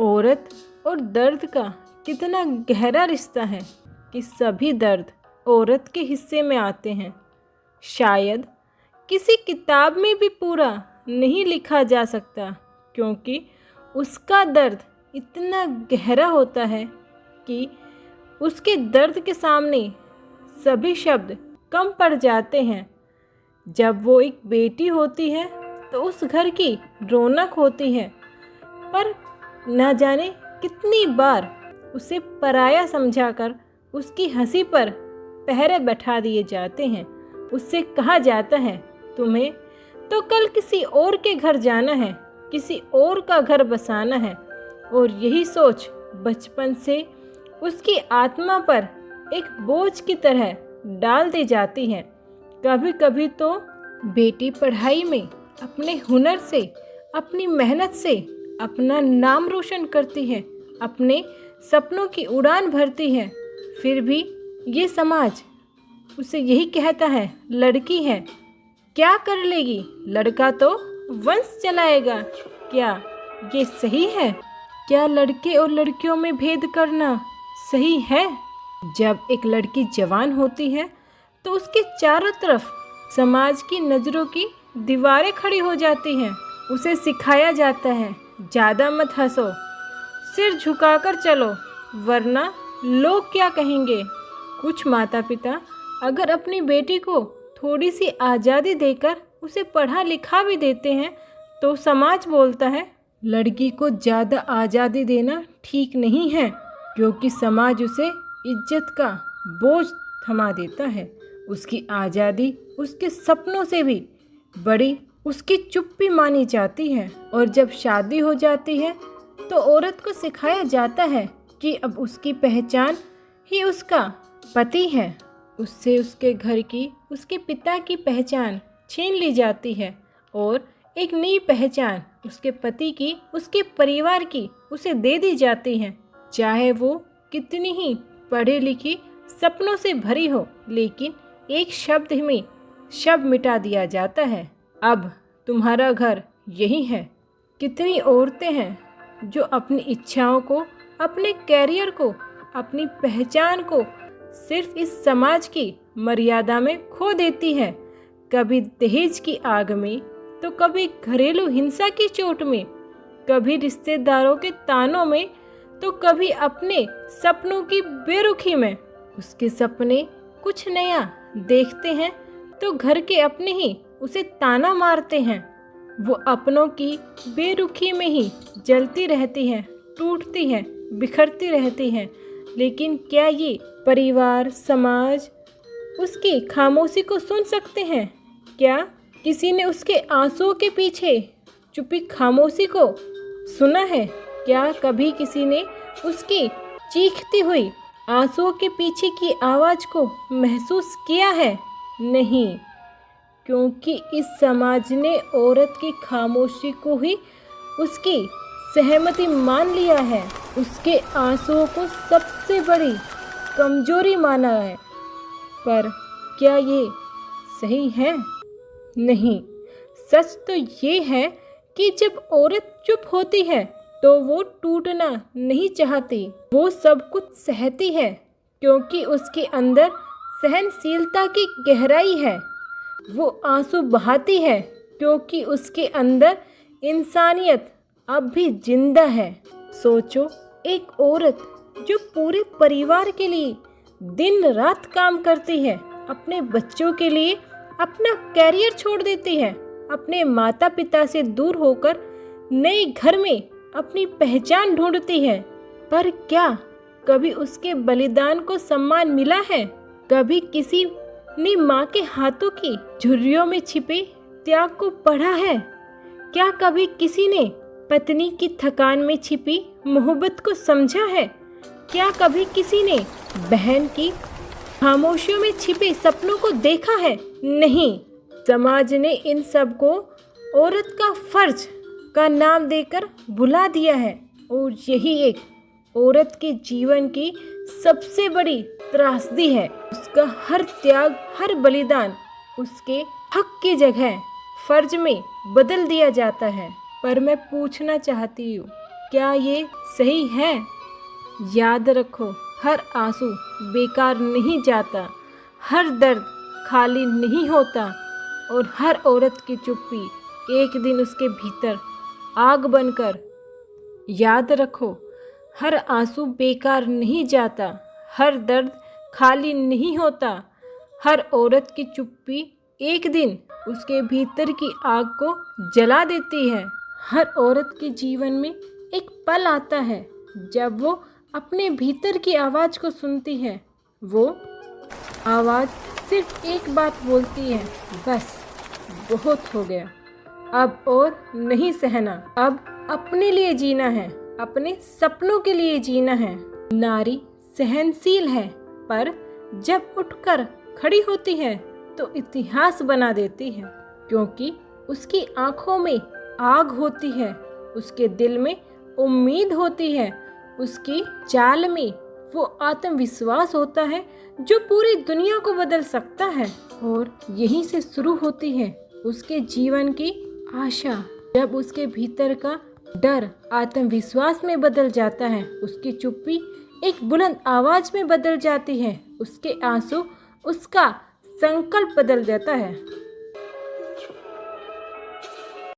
औरत और दर्द का कितना गहरा रिश्ता है कि सभी दर्द औरत के हिस्से में आते हैं। शायद किसी किताब में भी पूरा नहीं लिखा जा सकता, क्योंकि उसका दर्द इतना गहरा होता है कि उसके दर्द के सामने सभी शब्द कम पड़ जाते हैं। जब वो एक बेटी होती है तो उस घर की रौनक होती है, पर न जाने कितनी बार उसे पराया समझाकर उसकी हंसी पर पहरे बैठा दिए जाते हैं। उससे कहा जाता है, तुम्हें तो कल किसी और के घर जाना है, किसी और का घर बसाना है। और यही सोच बचपन से उसकी आत्मा पर एक बोझ की तरह डाल दी जाती है। कभी कभी तो बेटी पढ़ाई में अपने हुनर से, अपनी मेहनत से अपना नाम रोशन करती है, अपने सपनों की उड़ान भरती है, फिर भी ये समाज उसे यही कहता है, लड़की है, क्या कर लेगी, लड़का तो वंश चलाएगा। क्या ये सही है? क्या लड़के और लड़कियों में भेद करना सही है? जब एक लड़की जवान होती है तो उसके चारों तरफ समाज की नज़रों की दीवारें खड़ी हो जाती हैं। उसे सिखाया जाता है, ज़्यादा मत हंसो, सिर झुकाकर चलो, वरना लोग क्या कहेंगे। कुछ माता पिता अगर अपनी बेटी को थोड़ी सी आज़ादी देकर उसे पढ़ा लिखा भी देते हैं तो समाज बोलता है, लड़की को ज़्यादा आज़ादी देना ठीक नहीं है, क्योंकि समाज उसे इज्जत का बोझ थमा देता है। उसकी आज़ादी उसके सपनों से भी बड़ी उसकी चुप्पी मानी जाती है। और जब शादी हो जाती है तो औरत को सिखाया जाता है कि अब उसकी पहचान ही उसका पति है। उससे उसके घर की, उसके पिता की पहचान छीन ली जाती है और एक नई पहचान उसके पति की, उसके परिवार की उसे दे दी जाती है। चाहे वो कितनी ही पढ़ी लिखी, सपनों से भरी हो, लेकिन एक शब्द में शब्द मिटा दिया जाता है, अब तुम्हारा घर यही है। कितनी औरतें हैं जो अपनी इच्छाओं को, अपने कैरियर को, अपनी पहचान को सिर्फ इस समाज की मर्यादा में खो देती है। कभी दहेज की आग में, तो कभी घरेलू हिंसा की चोट में, कभी रिश्तेदारों के तानों में, तो कभी अपने सपनों की बेरुखी में। उसके सपने कुछ नया देखते हैं तो घर के अपने ही उसे ताना मारते हैं। वो अपनों की बेरुखी में ही जलती रहती है, टूटती है, बिखरती रहती है। लेकिन क्या ये परिवार, समाज उसकी खामोशी को सुन सकते हैं? क्या किसी ने उसके आंसुओं के पीछे चुपी खामोशी को सुना है? क्या कभी किसी ने उसकी चीखती हुई आंसुओं के पीछे की आवाज़ को महसूस किया है? नहीं, क्योंकि इस समाज ने औरत की खामोशी को ही उसकी सहमति मान लिया है, उसके आंसुओं को सबसे बड़ी कमजोरी माना है। पर क्या ये सही है? नहीं, सच तो ये है कि जब औरत चुप होती है तो वो टूटना नहीं चाहती, वो सब कुछ सहती है, क्योंकि उसके अंदर सहनशीलता की गहराई है। वो आंसू बहाती है क्योंकि उसके अंदर इंसानियत अब भी जिंदा है। सोचो, एक औरत जो पूरे परिवार के लिए दिन रात काम करती है, अपने बच्चों के लिए अपना कैरियर छोड़ देती है, अपने माता पिता से दूर होकर नए घर में अपनी पहचान ढूंढती है, पर क्या कभी उसके बलिदान को सम्मान मिला है? कभी किसी ने माँ के हाथों की झुर्रियों में छिपे त्याग को पढ़ा है? क्या कभी किसी ने पत्नी की थकान में छिपी मोहब्बत को समझा है? क्या कभी किसी ने बहन की खामोशियों में छिपे सपनों को देखा है? नहीं, समाज ने इन सब को औरत का फर्ज का नाम देकर भुला दिया है। और यही एक औरत के जीवन की सबसे बड़ी त्रासदी है। उसका हर त्याग, हर बलिदान उसके हक की जगह फर्ज में बदल दिया जाता है। पर मैं पूछना चाहती हूँ, क्या ये सही है? याद रखो, हर आंसू बेकार नहीं जाता, हर दर्द खाली नहीं होता और हर औरत की चुप्पी एक दिन उसके भीतर आग बनकर। याद रखो, हर आंसू बेकार नहीं जाता, हर दर्द खाली नहीं होता, हर औरत की चुप्पी एक दिन उसके भीतर की आग को जला देती है। हर औरत के जीवन में एक पल आता है जब वो अपने भीतर की आवाज़ को सुनती है। वो आवाज़ सिर्फ एक बात बोलती है, बस बहुत हो गया, अब और नहीं सहना, अब अपने लिए जीना है, अपने सपनों के लिए जीना है। नारी सहनशील है, पर जब उठकर खड़ी होती है तो इतिहास बना देती है, क्योंकि उसकी आंखों में आग होती है, उसके दिल में उम्मीद होती है, उसकी चाल में वो आत्मविश्वास होता है जो पूरी दुनिया को बदल सकता है। और यहीं से शुरू होती है उसके जीवन की आशा। जब उसके भीतर का डर आत्मविश्वास में बदल जाता है, उसकी चुप्पी एक बुलंद आवाज में बदल जाती है, उसके आंसू उसका संकल्प बदल देता है।